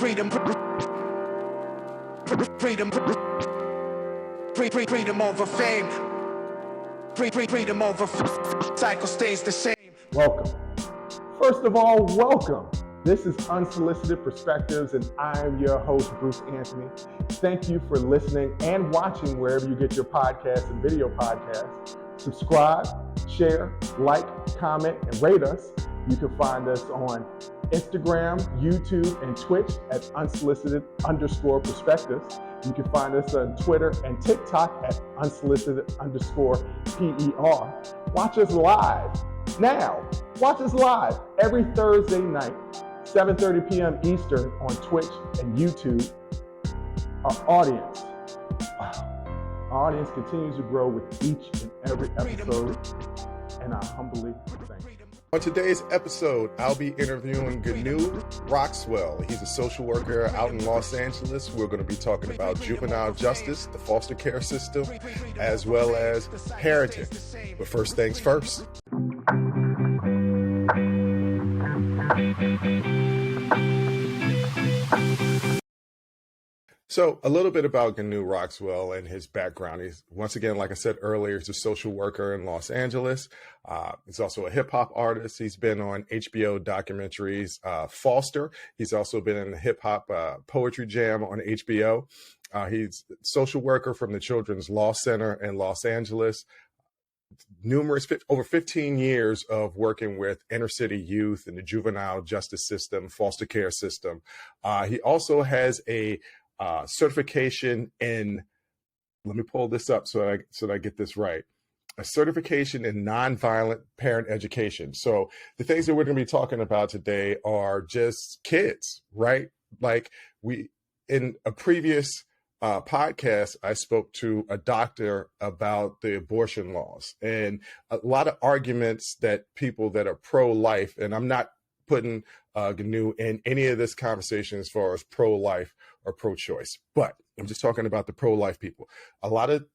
freedom over fame. Freedom over cycle stays the same. Welcome. First of all, welcome. This is Unsolicited Perspectives, and I'm your host, Bruce Anthony. Thank you for listening and watching wherever you get your podcasts and video podcasts. Subscribe, share, like, comment, and rate us. You can find us on Instagram, YouTube, and Twitch at unsolicited_perspectives. You can find us on Twitter and TikTok at unsolicited_PER. Watch us live now. Watch us live every Thursday night, 7:30 p.m. Eastern on Twitch and YouTube. Our audience continues to grow with each and every episode, and I humbly thank you. On today's episode, I'll be interviewing Gaknew Roxwel. He's a social worker out in Los Angeles. We're going to be talking about juvenile justice, the foster care system, as well as parenting. But first things first. So a little bit about Gaknew Roxwel and his background. He's, once again, like I said earlier, he's a social worker in Los Angeles. He's also a hip hop artist. He's been on HBO documentaries, Foster. He's also been in the hip hop poetry jam on HBO. He's a social worker from the Children's Law Center in Los Angeles. Over 15 years of working with inner city youth in the juvenile justice system, foster care system. He also has a certification in, let me pull this up so I get this right, a certification in nonviolent parent education. So the things that we're going to be talking about today are just kids, right? Like in a previous podcast, I spoke to a doctor about the abortion laws and a lot of arguments that people that are pro-life, and I'm not putting Gaknew in any of this conversation as far as pro-life or pro-choice, but I'm just talking about the pro-life people. A lot of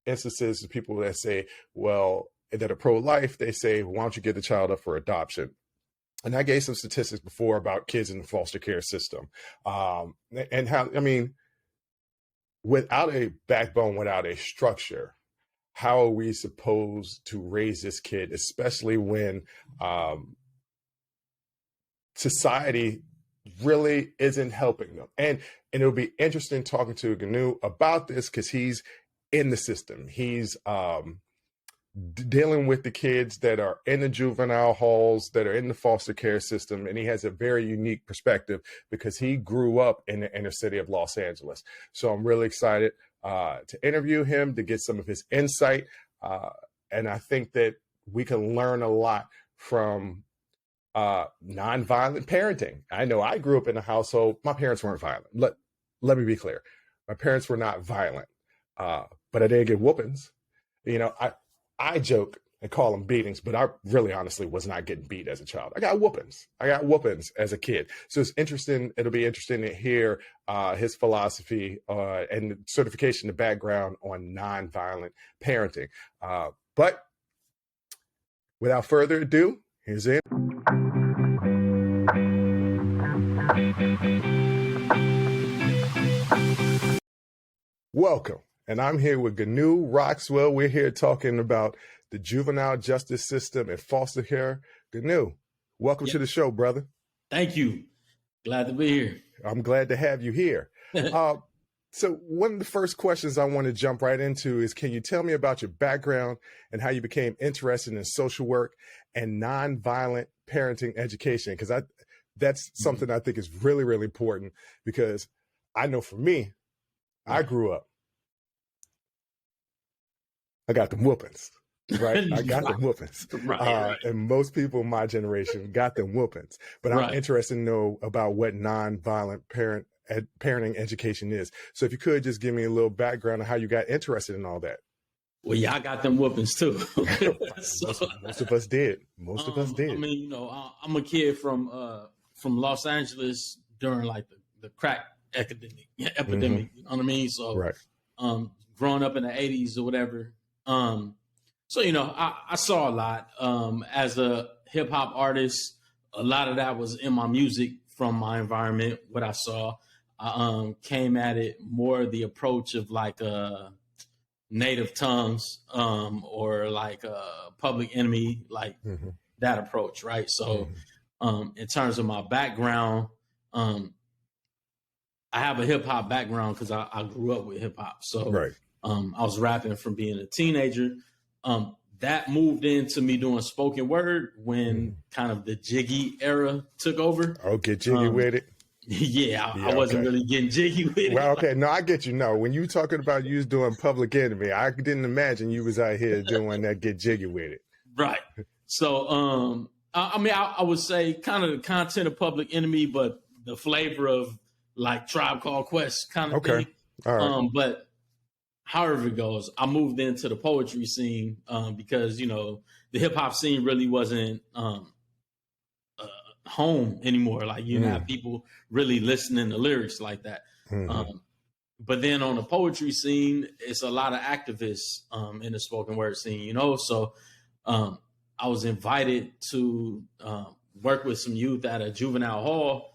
instances of people that say, well, that are pro-life, they say, why don't you get the child up for adoption? And I gave some statistics before about kids in the foster care system, and how, I mean, without a backbone, without a structure, how are we supposed to raise this kid, especially when society really isn't helping them? And it'll be interesting talking to Gaknew about this because he's in the system. He's dealing with the kids that are in the juvenile halls, that are in the foster care system, and he has a very unique perspective because he grew up in the inner city of Los Angeles. So I'm really excited to interview him, to get some of his insight, and I think that we can learn a lot from nonviolent parenting. I know I grew up in a household, my parents weren't violent. Let me be clear. My parents were not violent, but I did get whoopings. You know, I joke and call them beatings, but I really honestly was not getting beat as a child. I got whoopings as a kid. So it's interesting. It'll be interesting to hear his philosophy and the certification, the background on nonviolent parenting. But without further ado, here's it. Welcome. And I'm here with Gaknew Roxwel. We're here talking about the juvenile justice system and foster care. Gaknew, welcome to the show, brother. Thank you. Glad to be here. I'm glad to have you here. So one of the first questions I want to jump right into is, can you tell me about your background and how you became interested in social work and nonviolent parenting education? Because that's something I think is really, really important, because I know for me, I grew up, I got them whoopings, right? I got them whoopings. Right. And most people in my generation got them whoopings. But I'm interested to know about what nonviolent parenting education is. So if you could just give me a little background on how you got interested in all that. Well, yeah, I got them whoopings too. Most of us did. Most of us did. I mean, you know, I'm a kid from Los Angeles during like the crack epidemic. You know what I mean? So, growing up in the 80s or whatever. So, you know, I saw a lot as a hip hop artist. A lot of that was in my music from my environment, what I saw. I came at it more the approach of like native tongues or like Public Enemy, like that approach, right? So in terms of my background, I have a hip hop background because I grew up with hip hop. So I was rapping from being a teenager. That moved into me doing spoken word when kind of the jiggy era took over. Oh, get jiggy with it. Yeah, I wasn't really getting jiggy with it. Well, okay, no, I get you. No, when you talking about you was doing Public Enemy, I didn't imagine you was out here doing that get jiggy with it. Right. So, I mean, I would say kind of the content of Public Enemy, but the flavor of like Tribe Called Quest kind of thing. All right. But however it goes, I moved into the poetry scene because, you know, the hip hop scene really wasn't home anymore. Like you have people really listening to lyrics like that. But then on the poetry scene, it's a lot of activists in the spoken word scene, you know? So I was invited to work with some youth at a juvenile hall.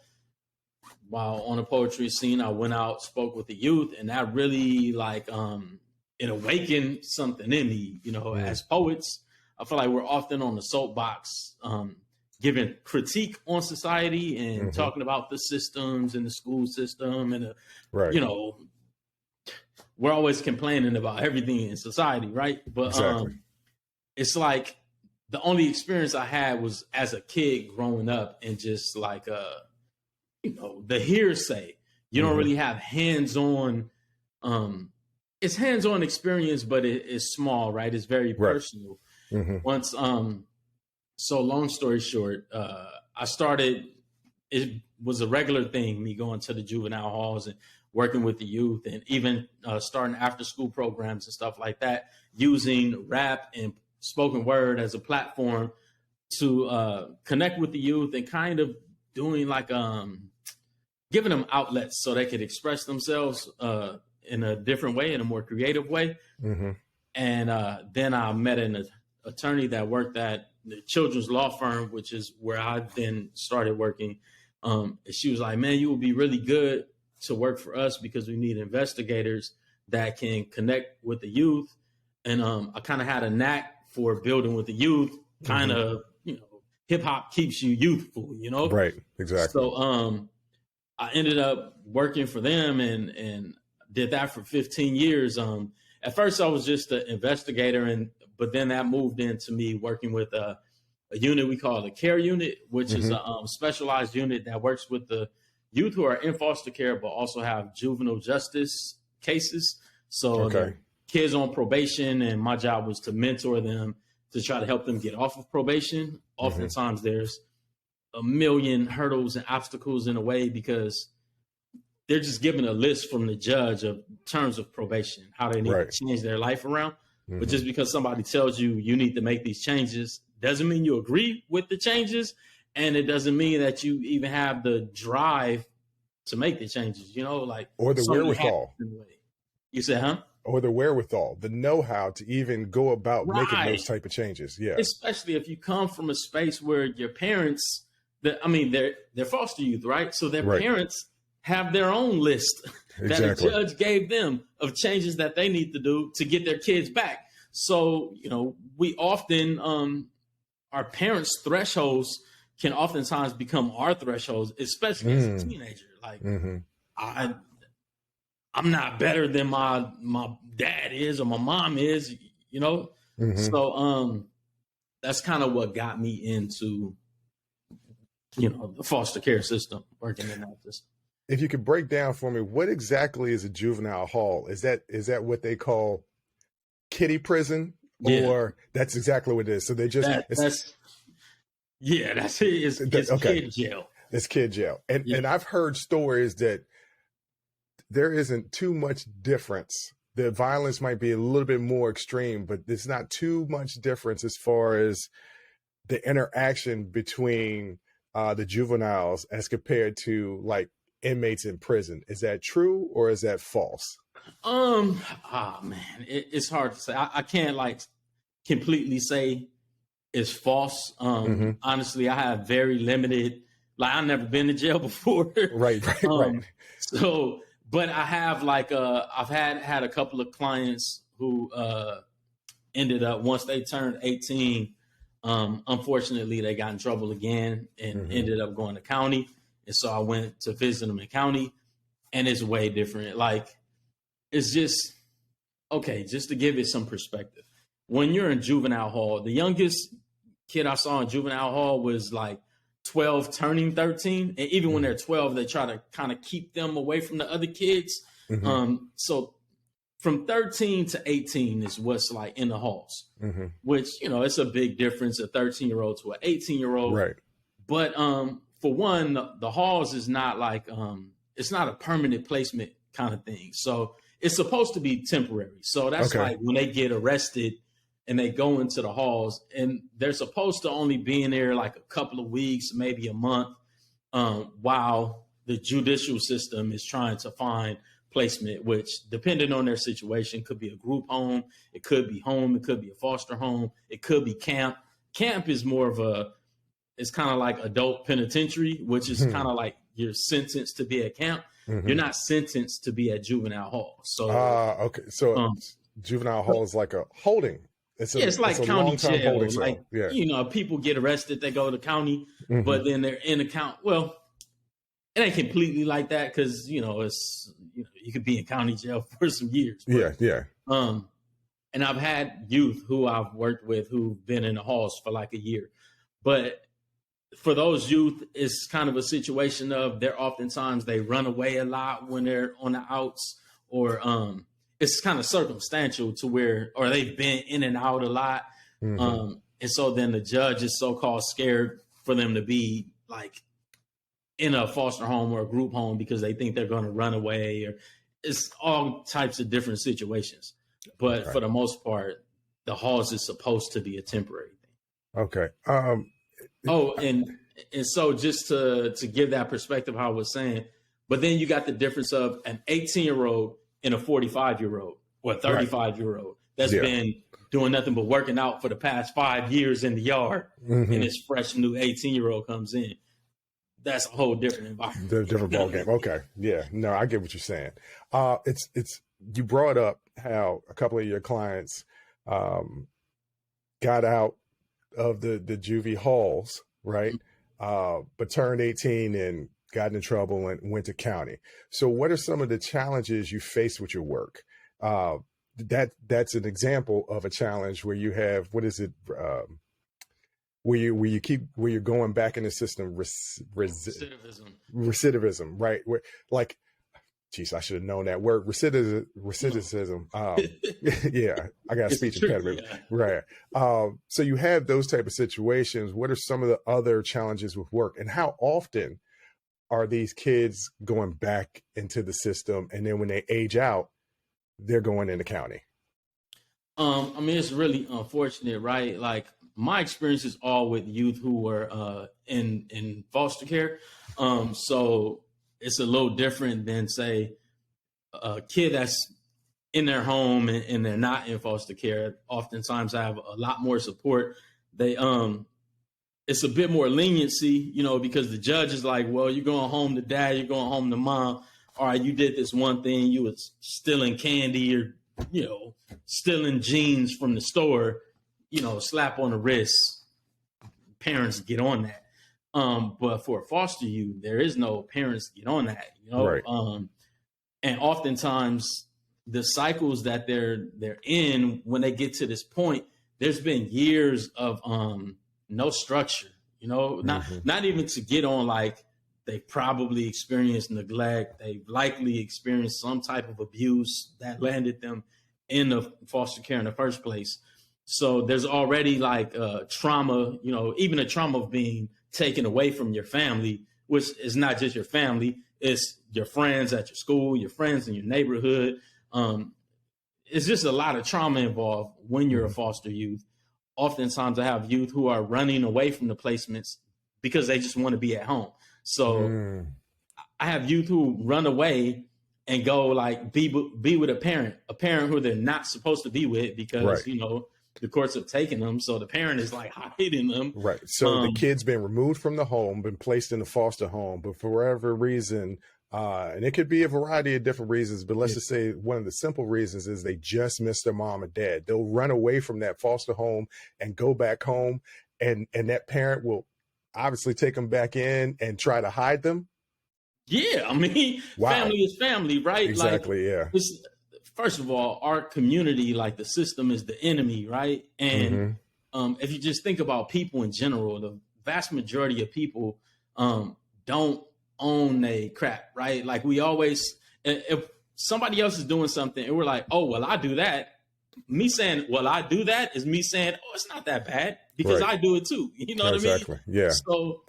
While on the poetry scene, I went out, spoke with the youth, and that really like it awakened something in me. You know, as poets, I feel like we're often on the soapbox, giving critique on society and talking about the systems and the school system, and you know, we're always complaining about everything in society, right? But it's like the only experience I had was as a kid growing up and just like you know, the hearsay. You don't really have hands-on. It's hands-on experience, but it's small, right? It's very personal. Once, so long story short, I started. It was a regular thing, me going to the juvenile halls and working with the youth, and even starting after-school programs and stuff like that, using rap and spoken word as a platform to connect with the youth and kind of doing like giving them outlets so they could express themselves in a different way, in a more creative way. And then I met an attorney that worked at the children's law firm, which is where I then started working. And she was like, man, you would be really good to work for us because we need investigators that can connect with the youth. And I kind of had a knack for building with the youth, kind of, you know, hip hop keeps you youthful, you know? Right, exactly. So I ended up working for them and did that for 15 years. At first I was just an investigator, but then that moved into me working with a unit we call the care unit, which is a specialized unit that works with the youth who are in foster care, but also have juvenile justice cases. So the kids on probation, and my job was to mentor them to try to help them get off of probation. Oftentimes there's a million hurdles and obstacles in a way because they're just given a list from the judge of terms of probation, how they need to change their life around. But just because somebody tells you you need to make these changes doesn't mean you agree with the changes. And it doesn't mean that you even have the drive to make the changes, you know, like, or the wherewithal. You said, huh? Or the wherewithal, the know-how to even go about making those type of changes. Yeah. Especially if you come from a space where your parents, they're foster youth, right? So their parents have their own list that a judge gave them of changes that they need to do to get their kids back. So, you know, we often, our parents' thresholds can oftentimes become our thresholds, especially as a teenager. Like, I'm not better than my dad is or my mom is, you know? So that's kind of what got me into, you know, the foster care system, working in that system. If you could break down for me, what exactly is a juvenile hall? Is that what they call kiddie prison? Or that's exactly what it is? So they just... that's it. It's kid jail. It's kid jail. And I've heard stories that there isn't too much difference. The violence might be a little bit more extreme, but there's not too much difference as far as the interaction between the juveniles as compared to like inmates in prison. Is that true or is that false? Man, it's hard to say. I can't like completely say it's false. Honestly, I have very limited Like I've never been to jail before. Right. So, but I have I've had a couple of clients who ended up, once they turned 18, unfortunately they got in trouble again and ended up going to county. And so I went to visit them in county, and it's way different. Like, it's just, okay, just to give it some perspective. When you're in juvenile hall, the youngest kid I saw in juvenile hall was like 12 turning 13. And even when they're 12, they try to kind of keep them away from the other kids. So from 13 to 18 is what's like in the halls, which, you know, it's a big difference, a 13-year-old to an 18-year-old. Right. But for one, the halls is not like, it's not a permanent placement kind of thing. So it's supposed to be temporary. So that's like when they get arrested and they go into the halls, and they're supposed to only be in there like a couple of weeks, maybe a month, while the judicial system is trying to find placement, which, depending on their situation, could be a group home, it could be home, it could be a foster home, it could be camp. Camp is more of it's kind of like adult penitentiary, which is kind of like you're sentenced to be at camp. You're not sentenced to be at juvenile hall. So, So juvenile hall is like a holding. It's like county jail. Like, yeah. You know, people get arrested, they go to county, but then they're in a count. Well, it ain't completely like that, because, you know, you could be in county jail for some years. But, and I've had youth who I've worked with who've been in the halls for like a year. But for those youth, it's kind of a situation of oftentimes they run away a lot when they're on the outs, or it's kind of circumstantial to where, or they've been in and out a lot. And so then the judge is so-called scared for them to be like in a foster home or a group home because they think they're going to run away, or it's all types of different situations. But for the most part, the halls is supposed to be a temporary thing. Okay. And so just to give that perspective, how I was saying, but then you got the difference of an 18-year-old and a 45-year-old or a 35-year-old that's been doing nothing but working out for the past 5 years in the yard, and this fresh new 18-year-old comes in. That's a whole different environment. Different ball game. Okay. Yeah. No, I get what you're saying. It's you brought up how a couple of your clients got out of the juvie halls, right? But turned 18 and got in trouble and went to county. So what are some of the challenges you face with your work? That's an example of a challenge where you have, what is it? Where you're going back in the system, recidivism, right? Where, like, geez, I should have known that word, recidivism. Yeah, I got a speech impediment, right? So you have those type of situations. What are some of the other challenges with work, and how often are these kids going back into the system, and then when they age out, they're going into county? I mean, it's really unfortunate, right? Like, my experience is all with youth who were in foster care. So it's a little different than, say, a kid that's in their home and they're not in foster care. Oftentimes I have a lot more support. They it's a bit more leniency, you know, because the judge is like, well, you're going home to dad, you're going home to mom. All right, you did this one thing, you was stealing candy or, you know, stealing jeans from the store, you know, slap on the wrist. Parents get on that. But for a foster youth, there is no parents get on that, you know. Right. And oftentimes the cycles that they're in when they get to this point, there's been years of no structure, you know, not even to get on. Like, they've probably experienced neglect, they've likely experienced some type of abuse that landed them in the foster care in the first place. So there's already like trauma, you know, even a trauma of being taken away from your family, which is not just your family, it's your friends at your school, your friends in your neighborhood. It's just a lot of trauma involved when you're a foster youth. Oftentimes I have youth who are running away from the placements because they just want to be at home. So I have youth who run away and go like be with a parent who they're not supposed to be with because, you know, the courts have taken them. So the parent is like hiding them. Right. So the kid's been removed from the home, been placed in a foster home, but for whatever reason, and it could be a variety of different reasons, but let's just say one of the simple reasons is they just miss their mom or dad. They'll run away from that foster home and go back home, and that parent will obviously take them back in and try to hide them. Yeah, I mean, family is family, right? Exactly, like, first of all, our community, like the system is the enemy, right? And if you just think about people in general, the vast majority of people don't own a crap, right? Like we always, if somebody else is doing something and we're like, oh, well, I do that. Me saying, well, I do that is me saying, oh, it's not that bad because I do it too. You know what I mean? Exactly, yeah. So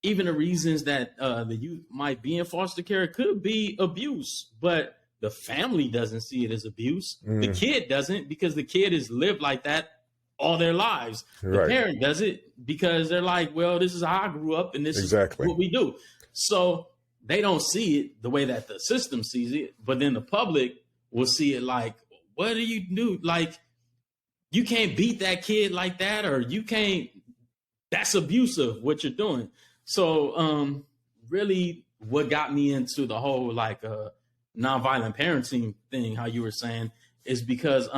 even the reasons that the youth might be in foster care could be abuse, but the family doesn't see it as abuse. The kid doesn't, because the kid has lived like that all their lives. The parent does it because they're like, well, this is how I grew up and this is what we do. So they don't see it the way that the system sees it, but then the public will see it like, what do you do? Like, you can't beat that kid like that, or you can't, that's abusive what you're doing. So really what got me into the whole like nonviolent parenting thing, how you were saying, is because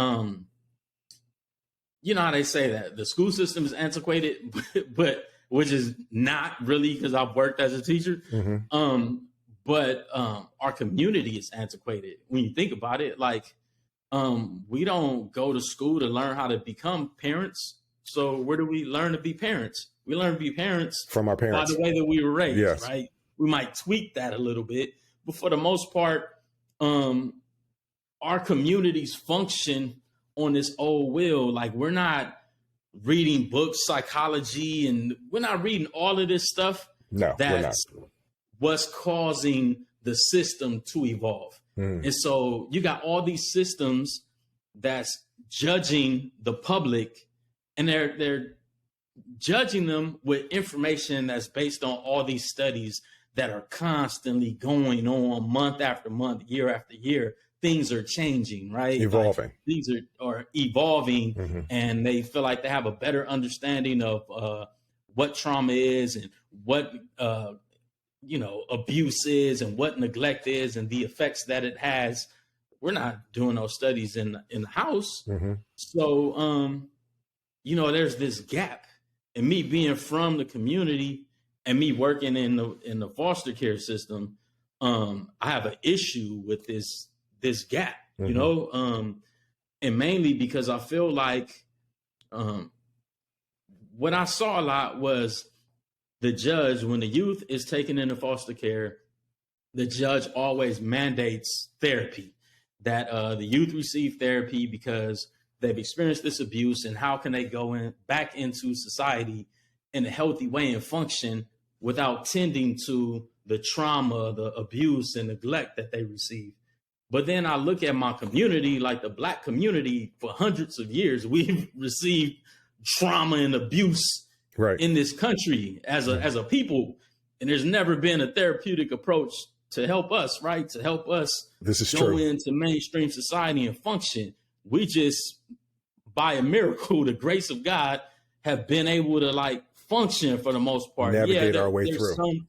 you know how they say that the school system is antiquated, but which is not really, because I've worked as a teacher. But our community is antiquated. When you think about it, like we don't go to school to learn how to become parents. So where do we learn to be parents? We learn to be parents from our parents by the way that we were raised, right? We might tweak that a little bit, but for the most part, our communities function on this old will. Like we're not reading books, psychology, and we're not reading all of this stuff. No, that's what's causing the system to evolve. And so you got all these systems that's judging the public, and they're judging them with information that's based on all these studies that are constantly going on month after month, year after year. Things are changing, right? Evolving. Like, things are evolving, and they feel like they have a better understanding of what trauma is and what abuse is and what neglect is and the effects that it has. We're not doing those studies in the house. So there's this gap. And me being from the community and me working in the foster care system, I have an issue with this gap, and mainly because I feel like what I saw a lot was the judge, when the youth is taken into foster care, the judge always mandates therapy, that the youth receive therapy because they've experienced this abuse, and how can they go back into society in a healthy way and function without tending to the trauma, the abuse and neglect that they receive. But then I look at my community, like the Black community, for hundreds of years, we've received trauma and abuse in this country as a people. And there's never been a therapeutic approach to help us, right? To help us go into mainstream society and function. We just, by a miracle, the grace of God, have been able to like function for the most part. Navigate our way through. Some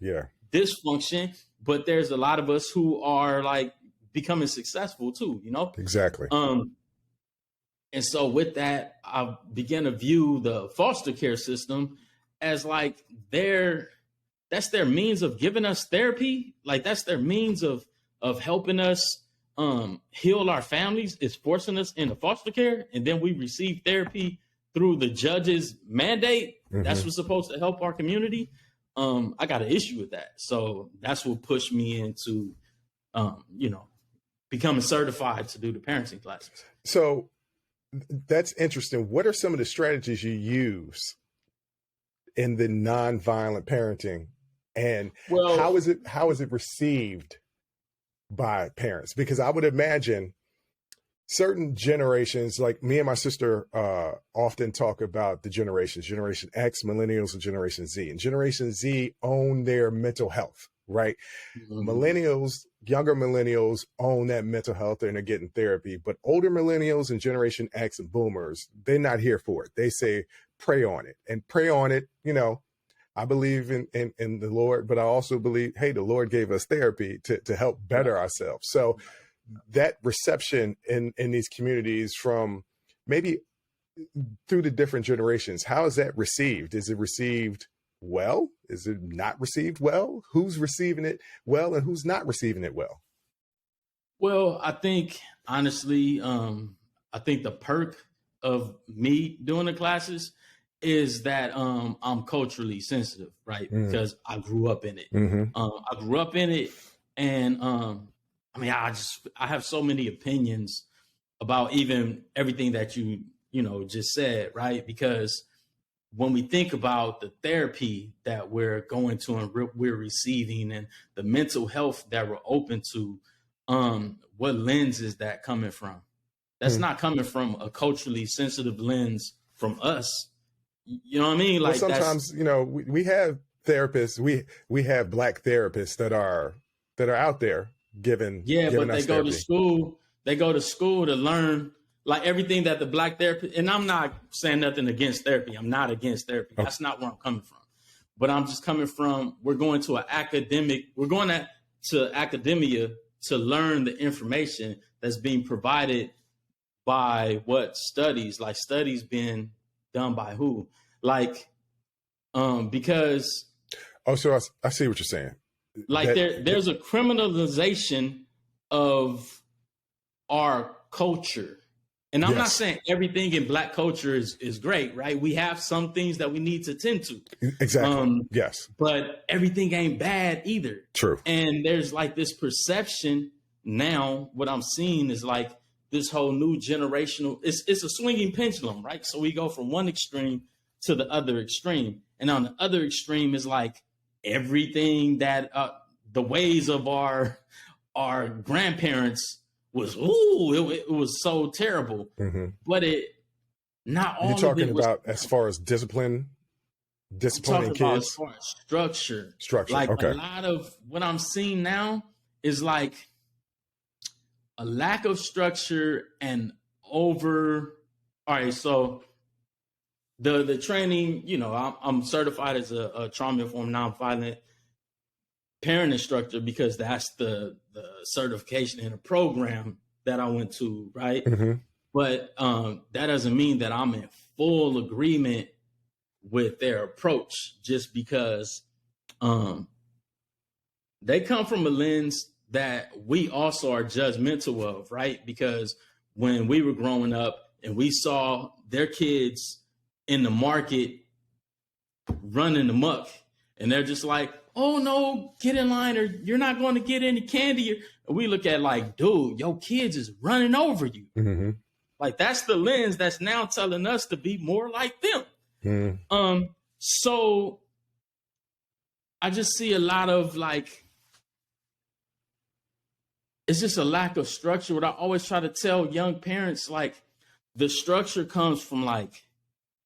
dysfunction, but there's a lot of us who are like becoming successful too, Exactly. And so with that, I began to view the foster care system as like that's their means of giving us therapy. Like that's their means of helping us heal our families, is forcing us into foster care. And then we receive therapy through the judge's mandate. That's what's supposed to help our community. I got an issue with that. So that's what pushed me into, becoming certified to do the parenting classes. So that's interesting. What are some of the strategies you use in the nonviolent parenting, and how is it received by parents? Because I would imagine certain generations, like me and my sister often talk about the Generation X, millennials, and Generation Z. And Generation Z own their mental health. right? Millennials, younger millennials own that mental health and are getting therapy, but older millennials and Generation X and boomers, they're not here for it. They say, pray on it and pray on it. I believe in the Lord, but I also believe, hey, the Lord gave us therapy to help better ourselves. So that reception in these communities from maybe through the different generations, how is that received? Is it received well? Is it not received well? Who's receiving it well and who's not receiving it well? Well, I think honestly, I think the perk of me doing the classes is that I'm culturally sensitive, right? Because I grew up in it. I grew up in it, and I have so many opinions about even everything that you just said, right? Because when we think about the therapy that we're going to and we're receiving, and the mental health that we're open to, what lens is that coming from? That's not coming from a culturally sensitive lens from us. You know what I mean? Like, well, sometimes, we have therapists, we have Black therapists that are out there giving. But they go therapy. to school. They go to school to learn, like, everything that the Black therapist. And I'm not saying nothing against therapy. I'm not against therapy. That's not where I'm coming from. But I'm just coming from, we're going to academia to learn the information that's being provided by what studies being done by who? Like, because. Oh, so I see what you're saying. Like, there's a criminalization of our culture. And I'm not saying everything in Black culture is great, right? We have some things that we need to tend to. Exactly. Yes. But everything ain't bad either. True. And there's like this perception now, what I'm seeing is like this whole new generational, it's a swinging pendulum, right? So we go from one extreme to the other extreme. And on the other extreme is like everything that the ways of our grandparents was, it was so terrible. But not all. You're talking about as far as disciplining kids? As far as structure. Like, okay. A lot of what I'm seeing now is like a lack of structure and all right, so the training, I'm certified as a trauma-informed nonviolent parent instructor because that's the certification in a program that I went to, right? But that doesn't mean that I'm in full agreement with their approach, just because they come from a lens that we also are judgmental of, right? Because when we were growing up and we saw their kids in the market running amok, and they're just like, oh no, get in line or you're not going to get any candy. And we look at like, dude, your kids is running over you. Like, that's the lens that's now telling us to be more like them. So I just see a lot of like, it's just a lack of structure. What I always try to tell young parents, like, the structure comes from like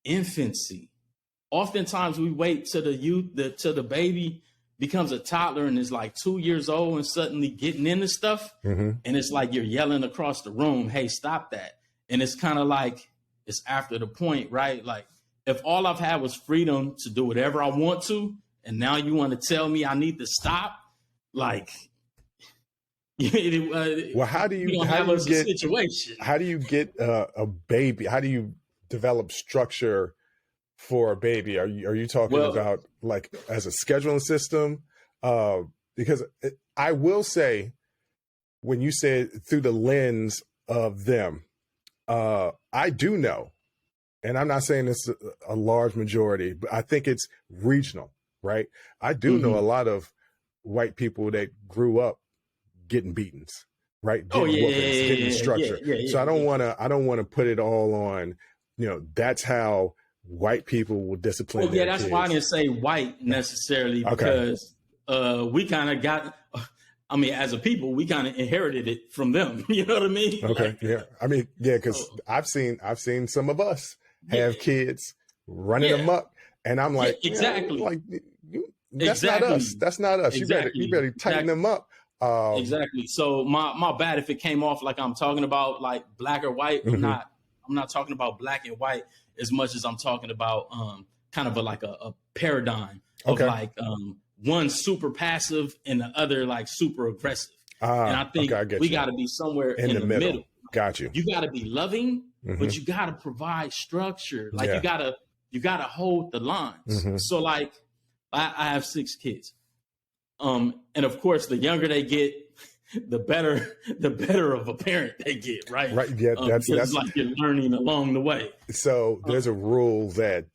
infancy. Oftentimes we wait till the baby becomes a toddler and is like 2 years old and suddenly getting into stuff. And it's like you're yelling across the room, hey, stop that. And it's kind of like, it's after the point, right? Like, if all I've had was freedom to do whatever I want to, and now you want to tell me I need to stop, like, well, how do you get a baby? How do you develop structure for a baby? Are you talking about like as a scheduling system? Because I will say, when you said through the lens of them, I do know, and I'm not saying it's a large majority, but I think it's regional, right? I do know a lot of white people that grew up getting beatings, right? Getting structure. So I don't want to put it all on, that's how white people will discipline. Well, that's why I didn't say white necessarily, because we kind of got, as a people, we kind of inherited it from them. You know what I mean? Okay. Like, because I've seen some of us have kids running amok, and I'm like, exactly. like That's not us. That's not us. Exactly. You better tighten them up. Exactly. So my bad if it came off like I'm talking about like black or white. I'm not talking about black and white as much as I'm talking about kind of a paradigm of like one super passive and the other like super aggressive. And I think we got to be somewhere in the middle. Got you. You got to be loving, but you got to provide structure. Like you gotta hold the lines. So like I have 6 kids. And of course, the younger they get, the better of a parent they get, right? Right. Yeah, that's like you're learning along the way. So there's a rule that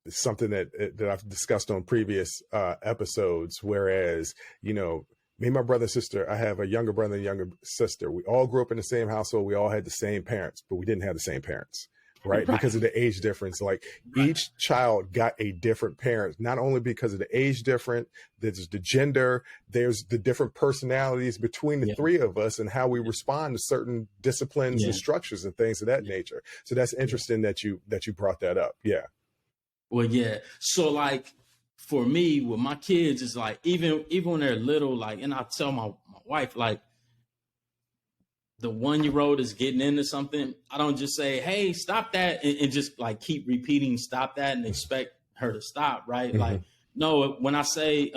something that I've discussed on previous episodes. Whereas, you know, me and my brother and sister, I have a younger brother and a younger sister. We all grew up in the same household. We all had the same parents, but we didn't have the same parents. Right. Because of the age difference. Like each child got a different parent, not only because of the age difference, there's the gender, there's the different personalities between the 3 of us and how we respond to certain disciplines and structures and things of that nature. So that's interesting that you brought that up. Yeah. Well, yeah. So like for me with my kids, it's like even when they're little, like, and I tell my wife, like, the 1-year-old is getting into something, I don't just say, hey, stop that, and just like keep repeating stop that and expect her to stop, right? Like, no, when I say,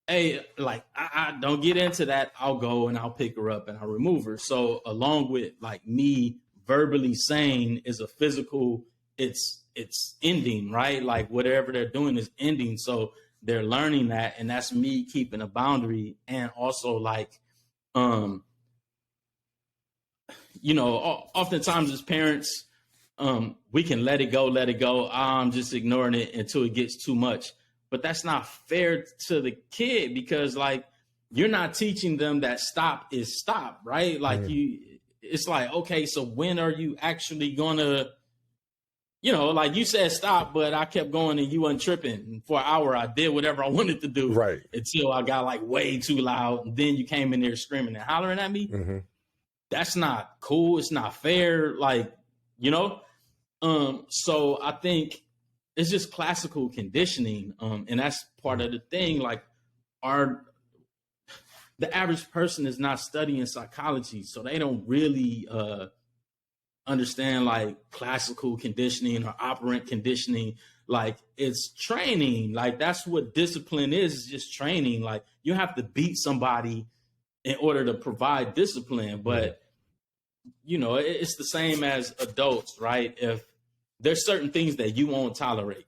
hey, like, I don't get into that, I'll go and I'll pick her up and I'll remove her. So along with like me verbally saying is a physical, it's ending, right? Like whatever they're doing is ending. So they're learning that, and that's me keeping a boundary. And also like, you know, oftentimes as parents, we can let it go. I'm just ignoring it until it gets too much. But that's not fair to the kid because, like, you're not teaching them that stop is stop, right? Like it's like, okay, so when are you actually gonna, you know, like you said stop, but I kept going and you wasn't tripping. And for an hour, I did whatever I wanted to do, right? Until I got like way too loud, and then you came in there screaming and hollering at me. That's not cool. It's not fair. Like, you know? So I think it's just classical conditioning. And that's part of the thing. Like the average person is not studying psychology. So they don't really understand like classical conditioning or operant conditioning. Like it's training. Like that's what discipline is just training. Like you have to beat somebody in order to provide discipline. But you know, it's the same as adults, right? If there's certain things that you won't tolerate,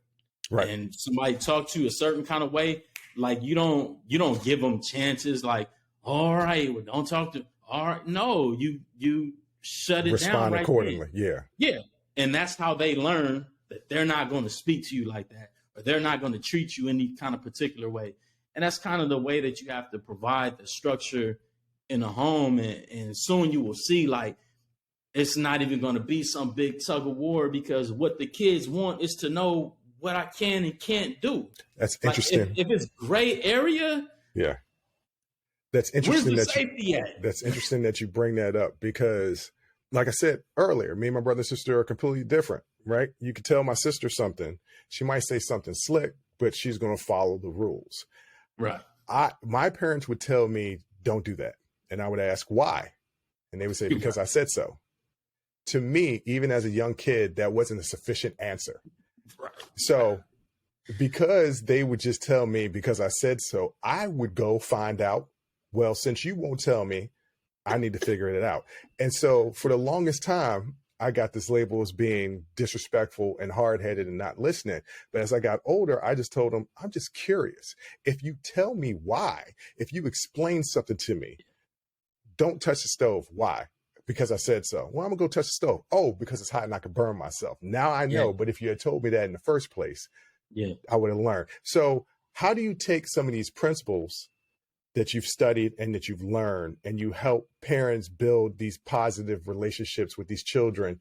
right, and somebody talk to you a certain kind of way, like you don't give them chances. Like, all right, well, don't talk to. All right, no, you shut it down. Respond accordingly. Yeah, and that's how they learn that they're not going to speak to you like that, or they're not going to treat you any kind of particular way. And that's kind of the way that you have to provide the structure in a home, and soon you will see like. It's not even going to be some big tug of war because what the kids want is to know what I can and can't do. That's interesting. Like if it's gray area. Yeah. That's interesting. Where's the safety at? That's interesting that you bring that up because like I said earlier, me and my brother and sister are completely different, right? You could tell my sister something. She might say something slick, but she's going to follow the rules. Right. My parents would tell me, don't do that. And I would ask why. And they would say, because I said so. To me, even as a young kid, that wasn't a sufficient answer. Right. So because they would just tell me because I said so, I would go find out, well, since you won't tell me, I need to figure it out. And so for the longest time, I got this label as being disrespectful and hard-headed and not listening. But as I got older, I just told them, I'm just curious. If you tell me why, if you explain something to me, don't touch the stove. Why? Because I said so. Well, I'm gonna go touch the stove. Oh, because it's hot and I could burn myself. Now I know, but if you had told me that in the first place, I would have learned. So how do you take some of these principles that you've studied and that you've learned and you help parents build these positive relationships with these children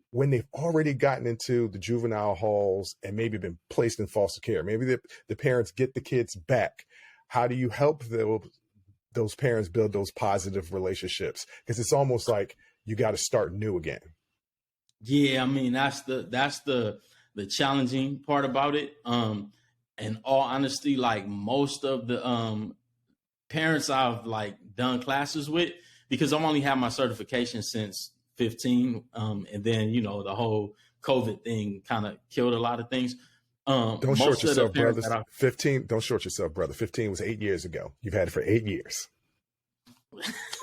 when they've already gotten into the juvenile halls and maybe been placed in foster care? Maybe the parents get the kids back. How do you help those parents build those positive relationships? Because it's almost like you got to start new again. Yeah, I mean that's the challenging part about it. in all honesty, like most of the parents I've like done classes with, because I've only had my certification since 15, and then the whole COVID thing kind of killed a lot of things. Don't short yourself, brother. 15. Don't short yourself, brother. 15 was 8 years ago. You've had it for 8 years.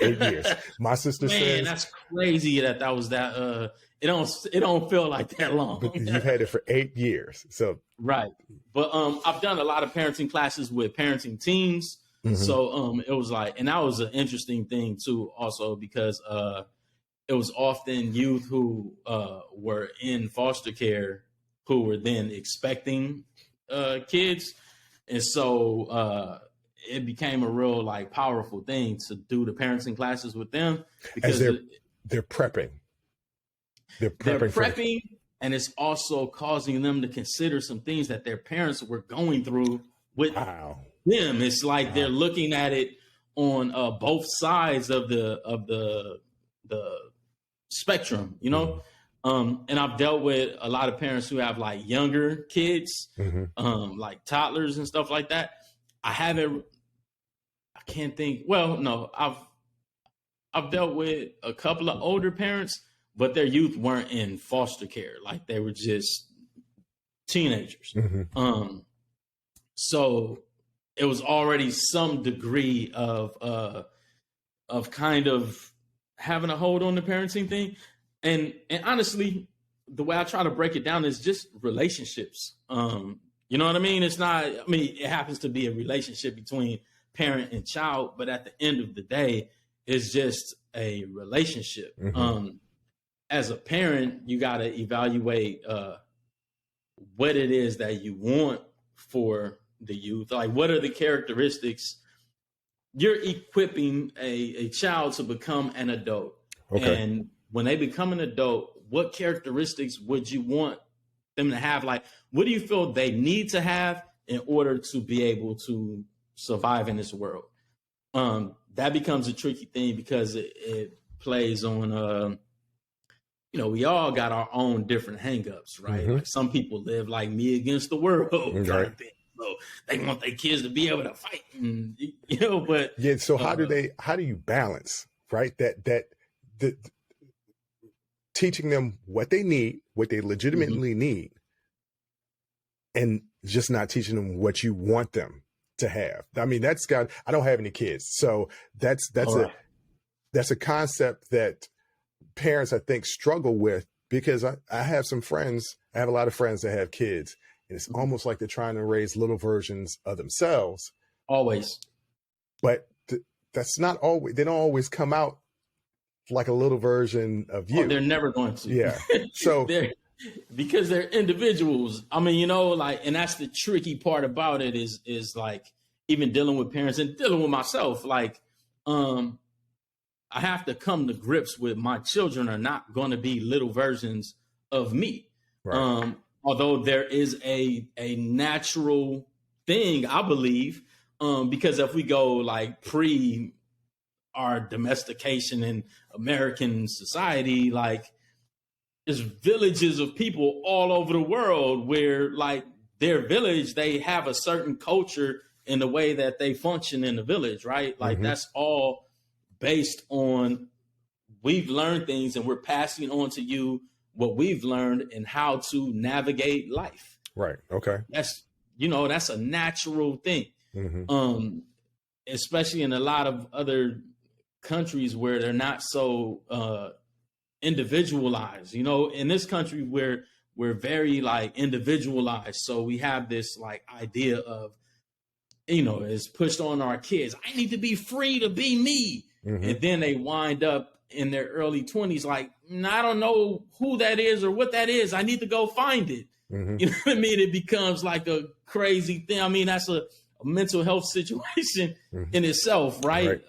8 years. My sister says, man, that's crazy that was that. It don't feel like that long. But you've had it for 8 years. So right. But I've done a lot of parenting classes with parenting teams. Mm-hmm. So it was like, and that was an interesting thing too, also because it was often youth who were in foster care who were then expecting kids, and so it became a real like powerful thing to do the parenting classes with them because they're prepping. They're prepping, and it's also causing them to consider some things that their parents were going through with them. It's like they're looking at it on both sides of the spectrum, and I've dealt with a lot of parents who have like younger kids, like toddlers and stuff like that. I can't think. Well, no, I've dealt with a couple of older parents, but their youth weren't in foster care. Like they were just teenagers. So it was already some degree of kind of having a hold on the parenting thing. And honestly, the way I try to break it down is just relationships. You know what I mean? It happens to be a relationship between parent and child, but at the end of the day, it's just a relationship. As a parent, you got to evaluate what it is that you want for the youth. Like, what are the characteristics? You're equipping a child to become an adult. Okay. And when they become an adult, what characteristics would you want them to have? Like, what do you feel they need to have in order to be able to survive in this world? That becomes a tricky thing because it plays on, we all got our own different hangups, right? Like some people live like me against the world kind of thing. So they want their kids to be able to fight, and, but yeah. So how do you balance, right? That teaching them what they need, what they legitimately need, and just not teaching them what you want them to have. I mean, I don't have any kids. So that's a concept that parents, I think, struggle with because I have a lot of friends that have kids, and it's almost like they're trying to raise little versions of themselves. Always. But that's not always, they don't always come out like a little version of you. They're never going to. Yeah. So because they're individuals. I mean, and that's the tricky part about it is like even dealing with parents and dealing with myself. Like, I have to come to grips with my children are not going to be little versions of me. Right. Although there is a natural thing, I believe, because if we go like pre our domestication in American society, like there's villages of people all over the world where like their village, they have a certain culture in the way that they function in the village, right? Like that's all based on we've learned things and we're passing on to you what we've learned and how to navigate life. Right. Okay. That's a natural thing. Especially in a lot of other countries where they're not so individualized. In this country where we're very like individualized, so we have this like idea of is pushed on our kids, I need to be free to be me. And then they wind up in their early 20s like, I don't know who that is or what that is, I need to go find it. You know what I mean? It becomes like a crazy thing. I mean, that's a mental health situation in itself, right?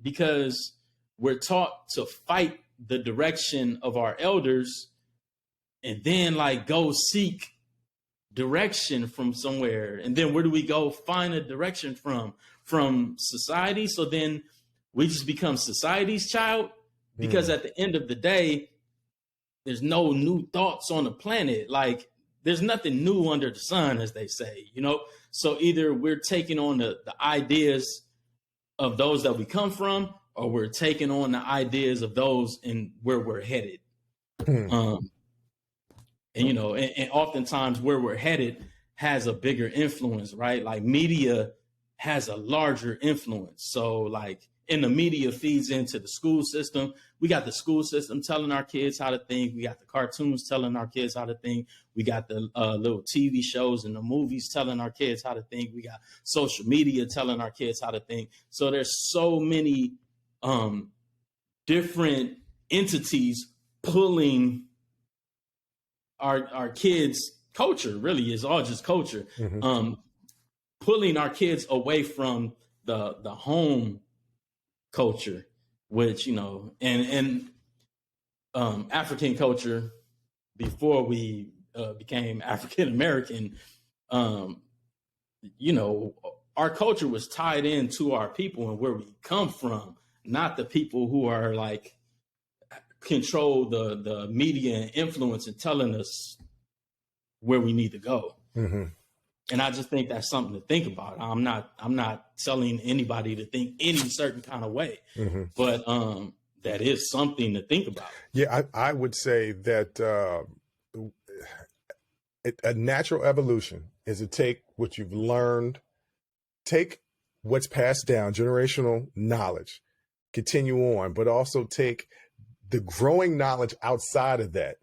Because we're taught to fight the direction of our elders and then like go seek direction from somewhere. And then where do we go find a direction from society? So then we just become society's child because at the end of the day, there's no new thoughts on the planet. Like there's nothing new under the sun, as they say, you know? So either we're taking on the ideas of those that we come from, or we're taking on the ideas of those in where we're headed. And, you know, and oftentimes where we're headed has a bigger influence, right? Like media has a larger influence. So like, and the media feeds into the school system. We got the school system telling our kids how to think. We got the cartoons telling our kids how to think. We got the little TV shows and the movies telling our kids how to think. We got social media telling our kids how to think. So there's so many different entities pulling our kids' culture. Really, is all just culture. Pulling our kids away from the home culture, which, you know, and African culture before we became African American, you know, our culture was tied into our people and where we come from, not the people who are like control the media and influence and telling us where we need to go. And I just think that's something to think about. I'm not telling anybody to think any certain kind of way, but that is something to think about. Yeah, I would say that a natural evolution is to take what you've learned, take what's passed down, generational knowledge, continue on, but also take the growing knowledge outside of that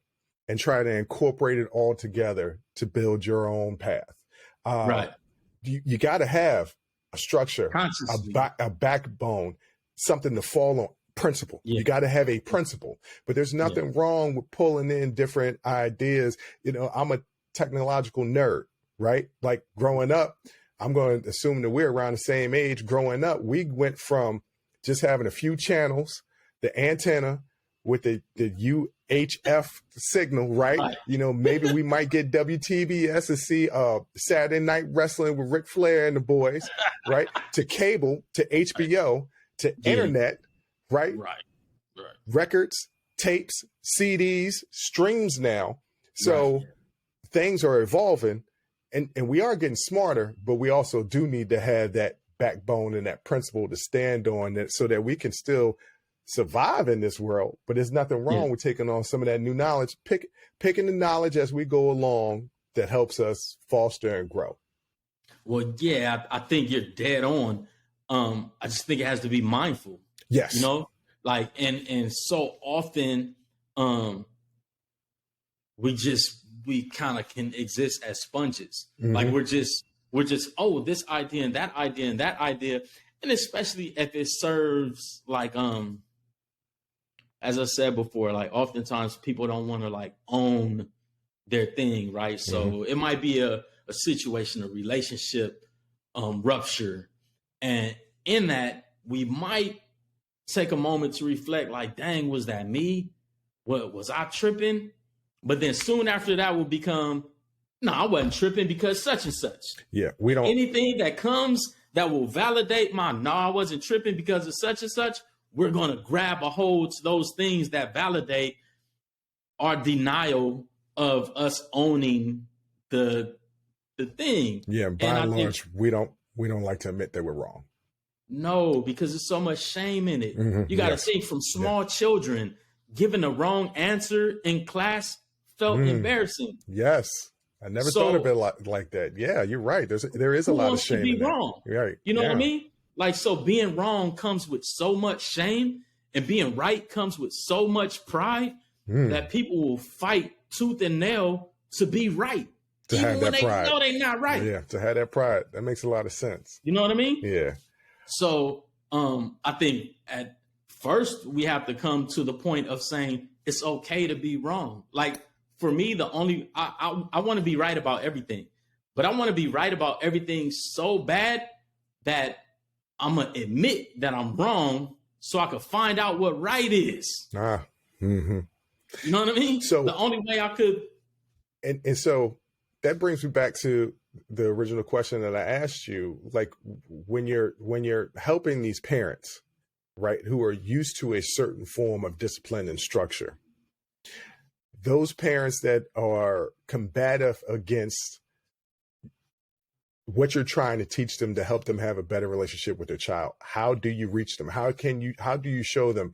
and try to incorporate it all together to build your own path. Right. You got to have a structure, a backbone, something to fall on, principle. Yeah. You got to have a principle, but there's nothing wrong with pulling in different ideas. You know, I'm a technological nerd, right? Like growing up, I'm going to assume that we're around the same age. Growing up, we went from just having a few channels, the antenna with the UHF signal, right? You know, maybe we might get WTBS to see Saturday Night Wrestling with Ric Flair and the boys, right? To cable, to HBO, to internet, right? Right. Records, tapes, CDs, streams now. So things are evolving and we are getting smarter, but we also do need to have that backbone and that principle to stand on that so that we can still survive in this world. But there's nothing wrong with taking on some of that new knowledge, picking the knowledge as we go along that helps us foster and grow. Well, yeah, I think you're dead on. I just think it has to be mindful. Yes. You know, like, and so often we kind of can exist as sponges. Like we're just, oh, this idea and that idea and that idea. And especially if it serves like, as I said before, like oftentimes people don't want to like own their thing, right? So it might be a situation, a relationship rupture. And in that, we might take a moment to reflect like, dang, was that me? What was I tripping? But then soon after that will become, no, I wasn't tripping because such and such. Yeah, we don't. Anything that comes that will validate my, no, I wasn't tripping because of such and such, we're going to grab a hold to those things that validate our denial of us owning the thing. Yeah, by and large, we don't like to admit that we're wrong. No, because there's so much shame in it. You got to think from small children, giving the wrong answer in class felt embarrassing. Yes. I never thought of it like that. Yeah, you're right. There is a lot of shame. To be in that. wrong. Right. You know what I mean? Like, so being wrong comes with so much shame, and being right comes with so much pride that people will fight tooth and nail to be right. To even have when that they pride. know they're not right. Yeah, to have that pride. That makes a lot of sense. You know what I mean? Yeah. So I think at first we have to come to the point of saying it's okay to be wrong. Like, for me, I want to be right about everything, but I want to be right about everything so bad that I'm going to admit that I'm wrong so I can find out what right is. You know what I mean? So the only way I could. And so that brings me back to the original question that I asked you, like when you're helping these parents, right, who are used to a certain form of discipline and structure, those parents that are combative against what you're trying to teach them to help them have a better relationship with their child, how do you reach them? How do you show them,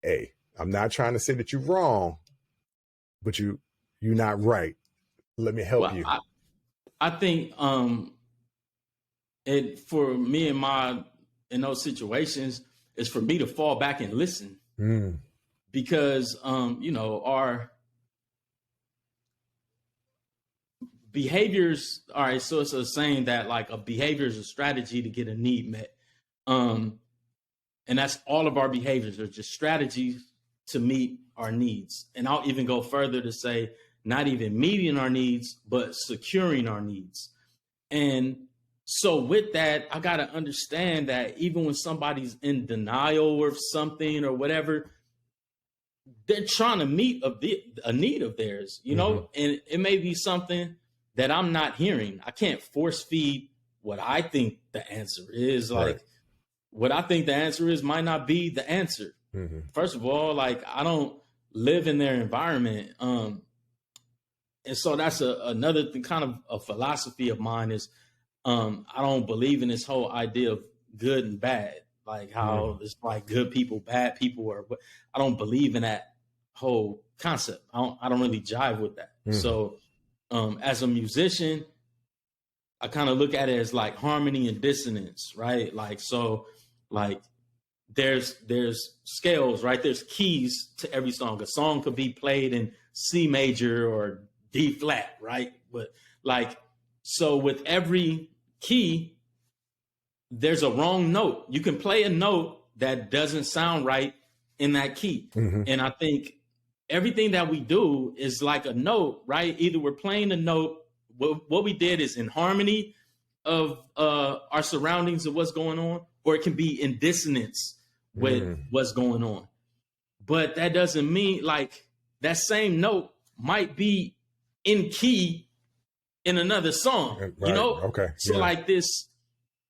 hey, I'm not trying to say that you're wrong, but you're not right. Let me help you. I think for me in those situations is for me to fall back and listen. Because our behaviors, all right, so it's a saying that like a behavior is a strategy to get a need met. And that's all of our behaviors are just strategies to meet our needs. And I'll even go further to say not even meeting our needs, but securing our needs. And so with that, I got to understand that even when somebody's in denial of something or whatever, they're trying to meet a need of theirs, and it may be something that I'm not hearing. I can't force feed what I think the answer is. Like what I think the answer is might not be the answer. First of all, like I don't live in their environment. And so that's another thing, kind of a philosophy of mine is I don't believe in this whole idea of good and bad, like how it's like good people, bad people, or I don't believe in that whole concept. I don't really jive with that. So as a musician, I kind of look at it as like harmony and dissonance, right? Like, so like there's scales, right? There's keys to every song. A song could be played in C major or D flat, right? But like, so with every key, there's a wrong note. You can play a note that doesn't sound right in that key. And I think everything that we do is like a note, right? Either we're playing a note, what we did is in harmony of our surroundings of what's going on, or it can be in dissonance with what's going on. But that doesn't mean like that same note might be in key in another song, Okay. So like this,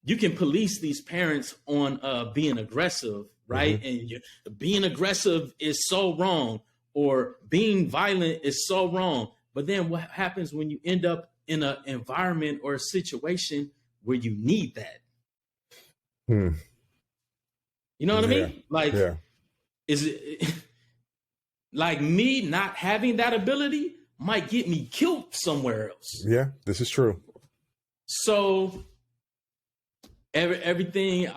you can police these parents on being aggressive, right? And being aggressive is so wrong, or being violent is so wrong. But then what happens when you end up in an environment or a situation where you need that? You know what I mean? Like, is it like me not having that ability might get me killed somewhere else? Yeah, this is true. So everything,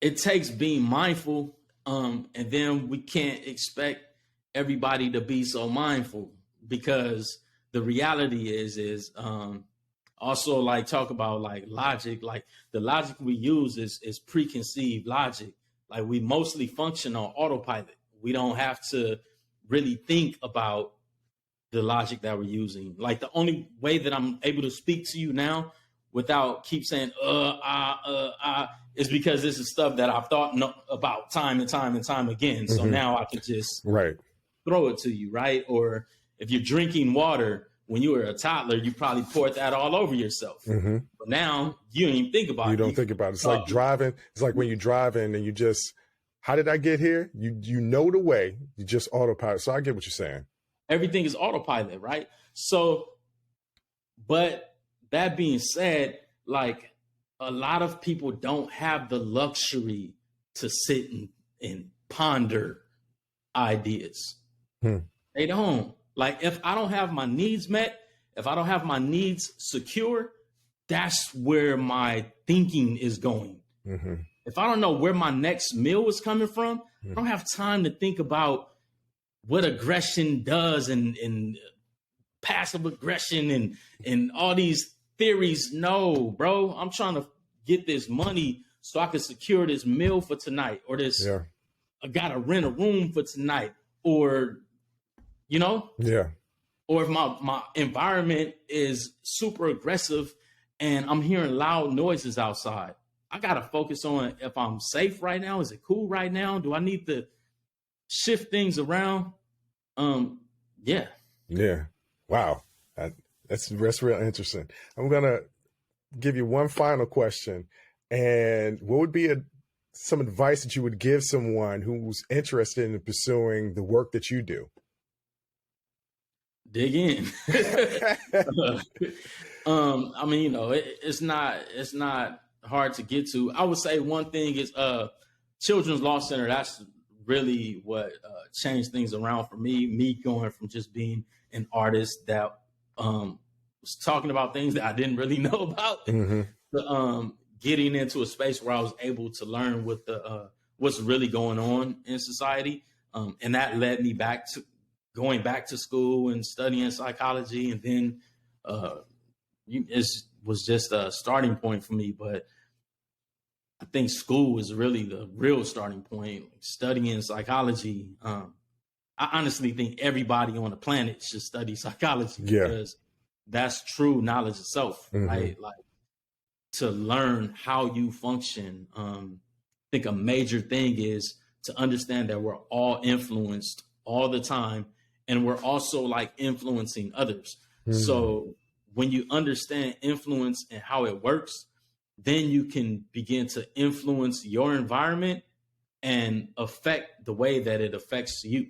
it takes being mindful, and then we can't expect everybody to be so mindful, because the reality is also like talk about like logic. Like the logic we use is preconceived logic. Like we mostly function on autopilot. We don't have to really think about the logic that we're using. Like the only way that I'm able to speak to you now without keep saying is because this is stuff that I've thought about time and time and time again. So now I can just throw it to you, right? Or if you're drinking water when you were a toddler, you probably poured that all over yourself. But now you don't even think about it. You don't think about it. It's like driving. It's like when you're driving and you just, how did I get here? You know the way. You just autopilot. So I get what you're saying. Everything is autopilot, right? So, but that being said, like a lot of people don't have the luxury to sit and ponder ideas. They don't. Like if I don't have my needs met, if I don't have my needs secure, that's where my thinking is going. If I don't know where my next meal is coming from, I don't have time to think about what aggression does and passive aggression and all these theories. No, bro, I'm trying to get this money so I can secure this meal for tonight, or this, I got to rent a room for tonight, or, or if my environment is super aggressive and I'm hearing loud noises outside, I got to focus on if I'm safe right now. Is it cool right now? Do I need to shift things around? Yeah. Wow. That's real interesting. I'm going to give you one final question. And what would be some advice that you would give someone who's interested in pursuing the work that you do? Dig in. I mean, you know, it's not hard to get to. I would say one thing is Children's Law Center. That's really what changed things around for me. Me going from just being an artist that was talking about things that I didn't really know about, to getting into a space where I was able to learn what what's really going on in society, and that led me back to going back to school and studying psychology, and then it was just a starting point for me. But I think school is really the real starting point. Studying psychology, I honestly think everybody on the planet should study psychology, because that's true knowledge itself, right? Like, to learn how you function. I think a major thing is to understand that we're all influenced all the time, and we're also like influencing others. So when you understand influence and how it works, then you can begin to influence your environment and affect the way that it affects you.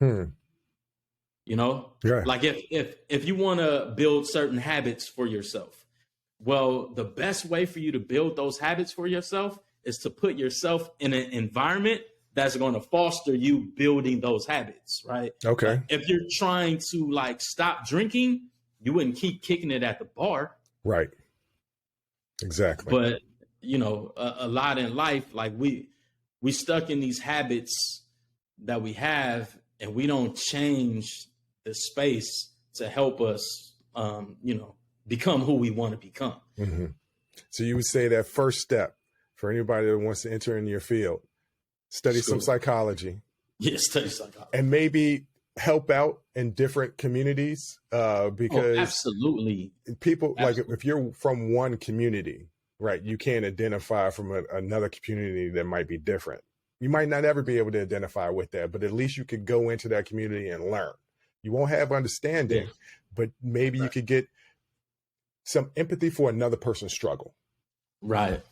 You know, like if you want to build certain habits for yourself, well, the best way for you to build those habits for yourself is to put yourself in an environment that's going to foster you building those habits, right? Okay. Like, if you're trying to like stop drinking, you wouldn't keep kicking it at the bar. Right. Exactly. But, you know, a lot in life, like we stuck in these habits that we have, and we don't change the space to help us, you know, become who we want to become. So you would say that first step for anybody that wants to enter in your field, study some psychology. Yeah, study psychology. And maybe help out in different communities, because absolutely. People, like if you're from one community, right, you can't identify from another community that might be different. You might not ever be able to identify with that, but at least you could go into that community and learn. You won't have understanding, but maybe you could get some empathy for another person's struggle. Right.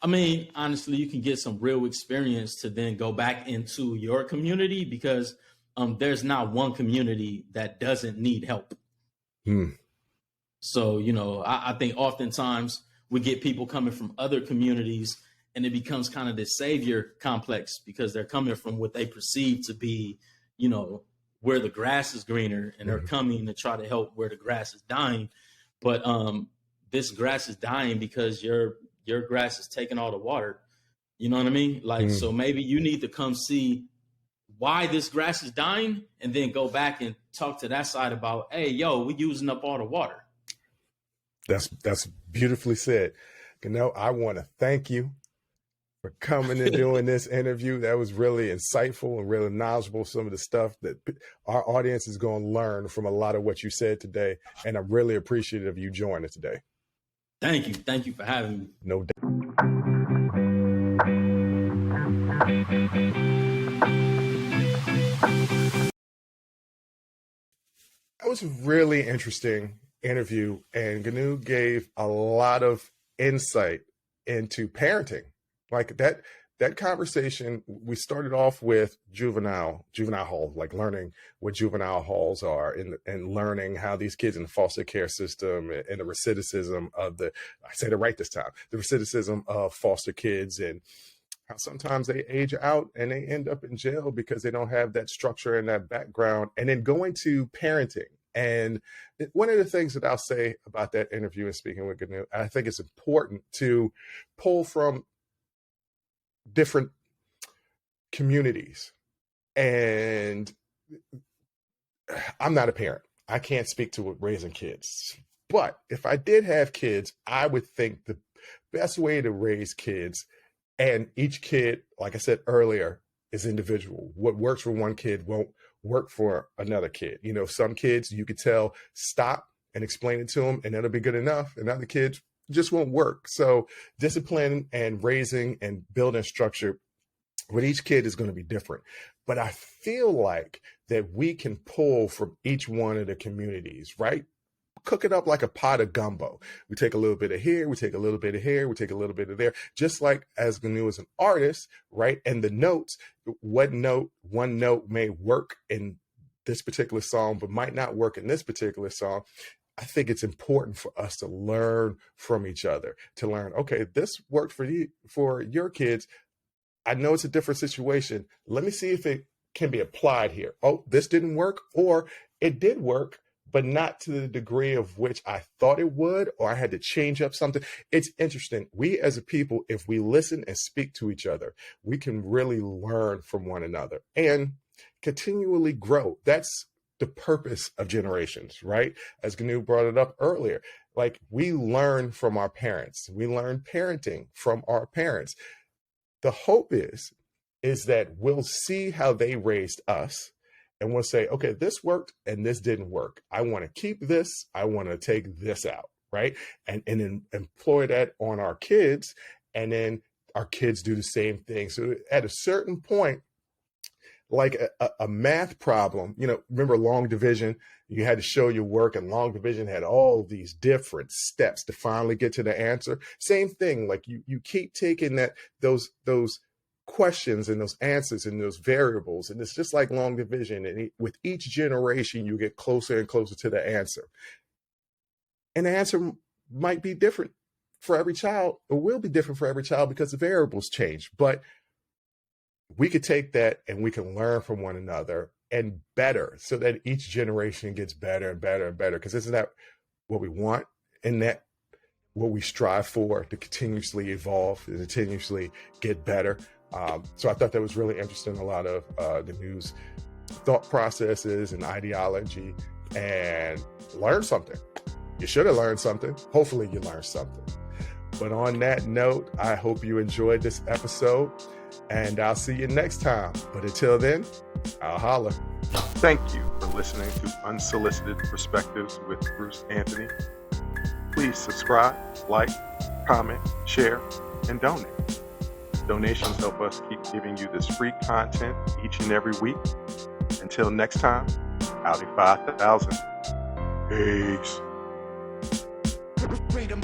I mean, honestly, you can get some real experience to then go back into your community, because there's not one community that doesn't need help. So, you know, I think oftentimes we get people coming from other communities, and it becomes kind of this savior complex, because they're coming from what they perceive to be, you know, where the grass is greener, and they're coming to try to help where the grass is dying. But this grass is dying because your grass is taking all the water. You know what I mean? Like, so maybe you need to come see why this grass is dying, and then go back and talk to that side about, hey, yo, we're using up all the water. That's beautifully said. Gaknew, I want to thank you for coming and doing this interview. That was really insightful and really knowledgeable. Some of the stuff that our audience is going to learn from a lot of what you said today. And I'm really appreciative of you joining today. Thank you. Thank you for having me. No doubt. That was a really interesting interview, and Gaknew gave a lot of insight into parenting. Like that conversation, we started off with juvenile hall, like learning what juvenile halls are, and learning how these kids in the foster care system and the recidivism of I said it right this time, the recidivism of foster kids, and how sometimes they age out and they end up in jail because they don't have that structure and that background. And then going to parenting. And one of the things that I'll say about that interview and speaking with Gaknew, I think it's important to pull from different communities. And I'm not a parent. I can't speak to raising kids. But if I did have kids, I would think the best way to raise kids, and each kid, like I said earlier, is individual. What works for one kid won't work for another kid. You know, some kids you could tell stop and explain it to them, and that'll be good enough. And other kids just won't work. So discipline and raising and building structure with each kid is going to be different. But I feel like that we can pull from each one of the communities, right? cook it up like a pot of gumbo. We take a little bit of here, we take a little bit of here, we take a little bit of there, just like as Gaknew is an artist, right? And the notes, one note may work in this particular song, but might not work in this particular song. I think it's important for us to learn from each other, to learn, okay, this worked for you, for your kids. I know it's a different situation. Let me see if it can be applied here. Oh, this didn't work, or it did work, but not to the degree of which I thought it would, or I had to change up something. It's interesting. We as a people, if we listen and speak to each other, we can really learn from one another and continually grow. That's the purpose of generations, right? As Gaknew brought it up earlier, like we learn from our parents. We learn parenting from our parents. The hope is that we'll see how they raised us and we'll say, okay, this worked and this didn't work. I want to keep this. I want to take this out, right? And then employ that on our kids, and then our kids do the same thing. So at a certain point, like a math problem, remember long division, you had to show your work, and long division had all these different steps to finally get to the answer. Same thing, like you keep taking those questions and those answers and those variables, and it's just like long division, and with each generation you get closer and closer to the answer, and the answer might be different for every child, or will be different for every child because the variables change. But we could take that and we can learn from one another and better, so that each generation gets better and better and better. Because isn't that what we want? And that what we strive for, to continuously evolve, to continuously get better. So I thought that was really interesting. A lot of Gaknew's thought processes and ideology, and learn something. You should have learned something. Hopefully you learned something. But on that note, I hope you enjoyed this episode, and I'll see you next time. But until then, I'll holler. Thank you for listening to Unsolicited Perspectives with Bruce Anthony. Please subscribe, like, comment, share, and donate. Donations help us keep giving you this free content each and every week. Until next time, Audi 5000. Peace. Freedom.